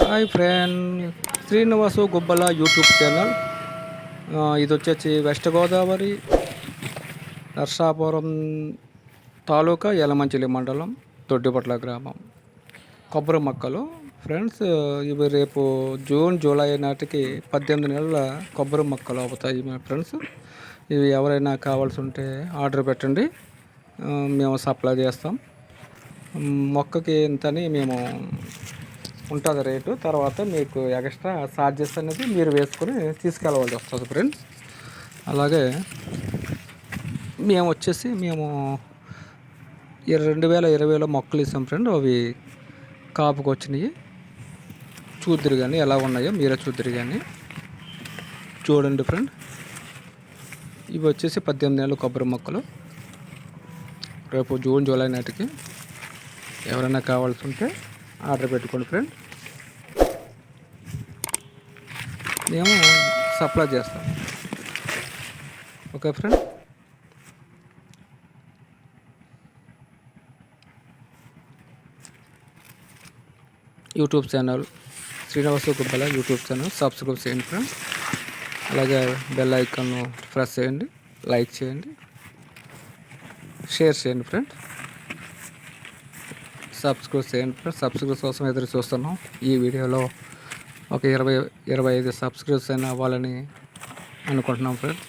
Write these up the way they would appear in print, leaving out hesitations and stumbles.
Hi friend, Srinivasu Gubbala YouTube channel. ఇది వచ్చేసి west Godavari Narsapuram తాలూకా యలమంచిలి మండలం దొడ్డిపట్ల గ్రామం. కొబ్బరి మొక్కలు ఫ్రెండ్స్, ఇవి రేపు జూన్ జూలై నాటికి 18 నెలల కొబ్బరి మొక్కలు అవుతాయి మా ఫ్రెండ్స్. ఇవి ఎవరైనా కావాల్సి ఉంటే ఆర్డర్ పెట్టండి, మేము సప్లై చేస్తాం. మొక్కకి ఇంతని మేము ఉంటుంది రేటు. తర్వాత మీకు ఎక్స్ట్రా ఛార్జెస్ అనేది మీరు వేసుకొని తీసుకెళ్ళవలసి వస్తుంది ఫ్రెండ్స్. అలాగే మేము 2020లో మొక్కలు ఇస్తాం ఫ్రెండ్. అవి కాపుకి వచ్చినాయి. చూద్దరు కానీ ఎలా ఉన్నాయో మీరే చూద్దరు కానీ చూడండి ఫ్రెండ్. ఇవి వచ్చేసి 18 నెలలు కొబ్బరి మొక్కలు. రేపు జూన్ జూలై నాటికి ఎవరైనా కావాల్సి ఉంటే ఆర్డర్ పెట్టుకోండి ఫ్రెండ్, మేము సప్లై చేస్తాం. Okay friend. YouTube channel Srinivasu Gubbala YouTube channel subscribe చేయండి ఫ్రెండ్. అలాగే బెల్ ఐకాన్ను ప్రెస్ చేయండి, లైక్ చేయండి, షేర్ చేయండి ఫ్రెండ్. సబ్స్క్రైబ్ చేయండి ఫ్రెండ్. సబ్స్క్రైబ్ కోసం ఎదురు చూస్తున్నాం. ఈ వీడియోలో ఒక 20-25 సబ్స్క్రైబ్స్ అయినా అవ్వాలని అనుకుంటున్నాం friend.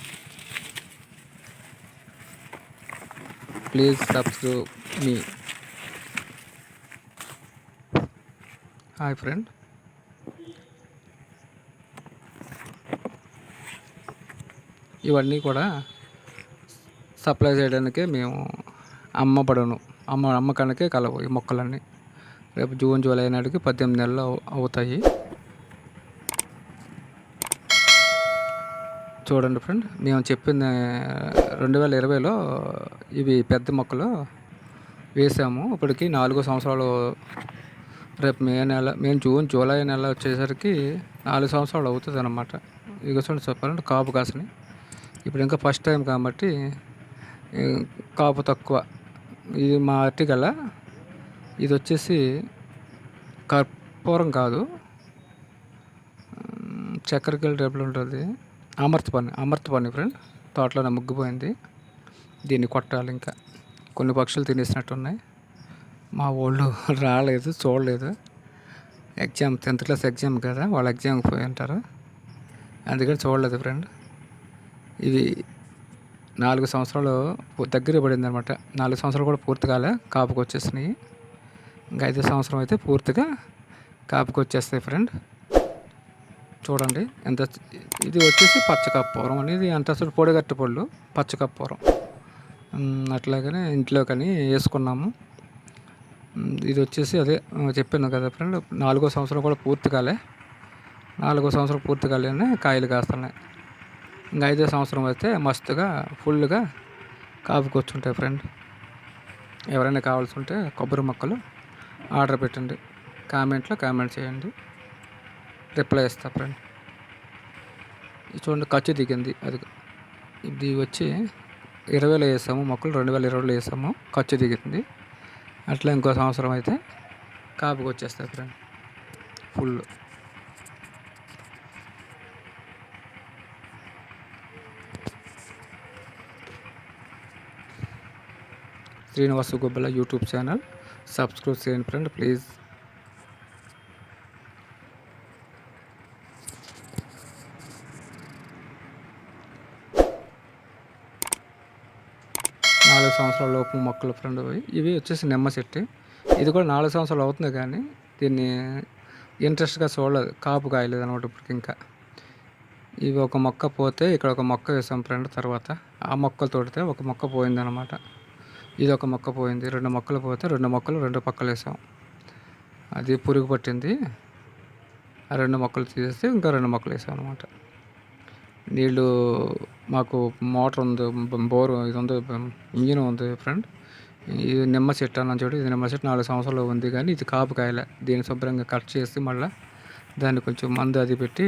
Please subscribe me. Hi friend, ఇవన్నీ కూడా సప్లై చేయడానికే మేము అమ్మకానికే కలవు ఈ మొక్కలన్నీ. రేపు జూన్ జూలై నాటికి 18 నెలలు అవుతాయి. చూడండి ఫ్రెండ్, మేము చెప్పిన 2020లో ఇవి పెద్ద మొక్కలు వేసాము. ఇప్పటికి 4 సంవత్సరాలు. రేపు మేము జూన్ జూలై నెల వచ్చేసరికి 4 సంవత్సరాలు అవుతుంది అన్నమాట. ఇక చూడండి చెప్పాలంటే కాపు కాసని. ఇప్పుడు ఇంకా ఫస్ట్ టైం కాబట్టి కాపు తక్కువ. ఇది మా అరటిగల. ఇది వచ్చేసి కర్పూరం కాదు, చక్కెరకేళి టైప్లో ఉంటుంది. అమర్తపని ఫ్రెండ్. తోటలోనే ముగ్గిపోయింది. దీన్ని కొట్టాలి. ఇంకా కొన్ని పక్షులు తినేసినట్టున్నాయి. మా వాళ్ళు రాలేదు, చూడలేదు. 10th క్లాస్ ఎగ్జామ్ కదా, వాళ్ళ ఎగ్జామ్కి పోయి ఉంటారు, అందుకని చూడలేదు ఫ్రెండ్. ఇది 4 సంవత్సరాలు దగ్గర పడింది అనమాట. 4 సంవత్సరాలు కూడా పూర్తి కాలే, కాపుకి వచ్చేసినాయి. ఇంకా 5వ సంవత్సరం అయితే పూర్తిగా కాపుకి వచ్చేస్తాయి ఫ్రెండ్. చూడండి ఎంత. ఇది వచ్చేసి పచ్చకర్పూరం అనేది అంటే అసలు పొడిగట్టు పళ్ళు పచ్చకర్పూరం. అట్లాగనే ఇంట్లో కానీ వేసుకున్నాము. ఇది వచ్చేసి అదే చెప్పాను కదా ఫ్రెండ్, 4వ సంవత్సరం కూడా పూర్తి కాలే. 4వ సంవత్సరం పూర్తి కాలేనే కాయలు కాస్తున్నాయి. ఇంకా 5వ సంవత్సరం అయితే మస్తుగా ఫుల్గా కాపుకి వచ్చుంటాయి ఫ్రెండ్. ఎవరైనా కావాల్సి ఉంటే కొబ్బరి మొక్కలు ఆర్డర్ పెట్టండి, కామెంట్లో కామెంట్ చేయండి, రిప్లై ఇస్తా ఫ్రెండ్. ఇది చూడండి, ఖర్చు దిగింది. అది ఇది వచ్చి 2020లో వేసాము మొక్కలు, 2020లో వేసాము, ఖర్చు దిగింది. అట్లా ఇంకో సంవత్సరం అయితే కాపుకి వచ్చేస్తాయి friend full. Srinivasu Gubbala YouTube channel subscribe చేయండి ఫ్రెండ్ ప్లీజ్. నాలుగు సంవత్సరాల లోపు మొక్కలు ఫ్రెండ్. ఇవి వచ్చేసి నిమ్మ చెట్టు. ఇది కూడా 4 సంవత్సరాలు అవుతుంది కానీ దీన్ని ఇంట్రెస్ట్గా చూడలేదు, కాపు కాయలేదు అనమాట ఇప్పటికి. ఇంకా ఇవి ఒక మొక్క పోతే ఇక్కడ ఒక మొక్క వేసాం ఫ్రెండ్. తర్వాత ఆ మొక్కలు తోడితే ఒక మొక్క పోయిందనమాట. ఇది ఒక మొక్క పోయింది. 2 మొక్కలు పోతే 2 మొక్కలు 2 పక్కలు వేసాం. అది పురుగు పట్టింది. ఆ 2 మొక్కలు తీసేస్తే ఇంకా 2 మొక్కలు వేసాం అనమాట. నీళ్ళు మాకు మోటార్ ఉంది, బోరు ఇది ఉంది, ఇంజిన్ ఉంది ఫ్రెండ్. ఇది నిమ్మ చెట్టు అన్న చూడు, ఇది నిమ్మ చెట్టు 4 సంవత్సరాలు ఉంది కానీ ఇది కాపు కాయలే. దీన్ని శుభ్రంగా కట్ చేసి మళ్ళీ దాన్ని కొంచెం మందు అది పెట్టి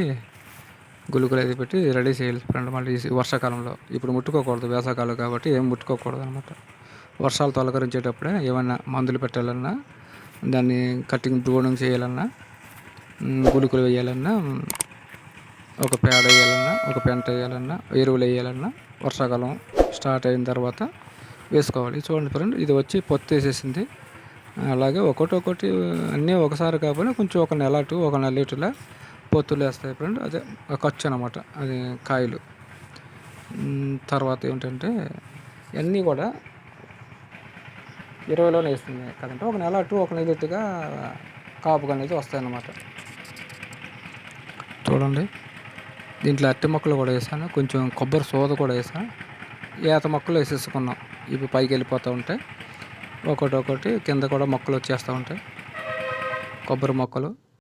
గుళికలు అది పెట్టి రెడీ చేయాలి ఫ్రెండ్. మళ్ళీ వర్షాకాలంలో ఇప్పుడు ముట్టుకోకూడదు, వేసవకాలం కాబట్టి ఏం ముట్టుకోకూడదు అనమాట. వర్షాలు తొలకరించేటప్పుడే ఏమన్నా మందులు పెట్టాలన్నా, దాన్ని కటింగ్ బ్రూడింగ్ చేయాలన్నా గుళికలు వేయాలన్నా, ఒక పేడ వేయాలన్నా, ఒక పెంట వేయాలన్నా, ఎరువులు వేయాలన్నా వర్షాకాలం స్టార్ట్ అయిన తర్వాత వేసుకోవాలి. చూడండి ఫ్రెండ్, ఇది వచ్చి పొత్తు వేసేసింది. అలాగే ఒకటి అన్నీ ఒకసారి కాకపోయినా కొంచెం ఒక నెల అటు ఒక నెల ఇటులా పొత్తులు వేస్తాయి ఫ్రెండ్. అదే ఖర్చు అనమాట, అది కాయలు. తర్వాత ఏమిటంటే ఇవన్నీ కూడా 20లోనే వేస్తుంది కదంటే ఒక నెల అటు ఒక నెల ఇటుగా కాపుగా అనేది వస్తాయన్నమాట. చూడండి, దీంట్లో అరటి మొక్కలు కూడా వేసాను, కొంచెం కొబ్బరి సోద కూడా వేసా, ఈత మొక్కలు వేసేసుకున్నాం. ఇవి పైకి వెళ్ళిపోతూ ఉంటాయి, ఒకటి కింద కూడా మొక్కలు వచ్చేస్తూ ఉంటాయి, కొబ్బరి మొక్కలు.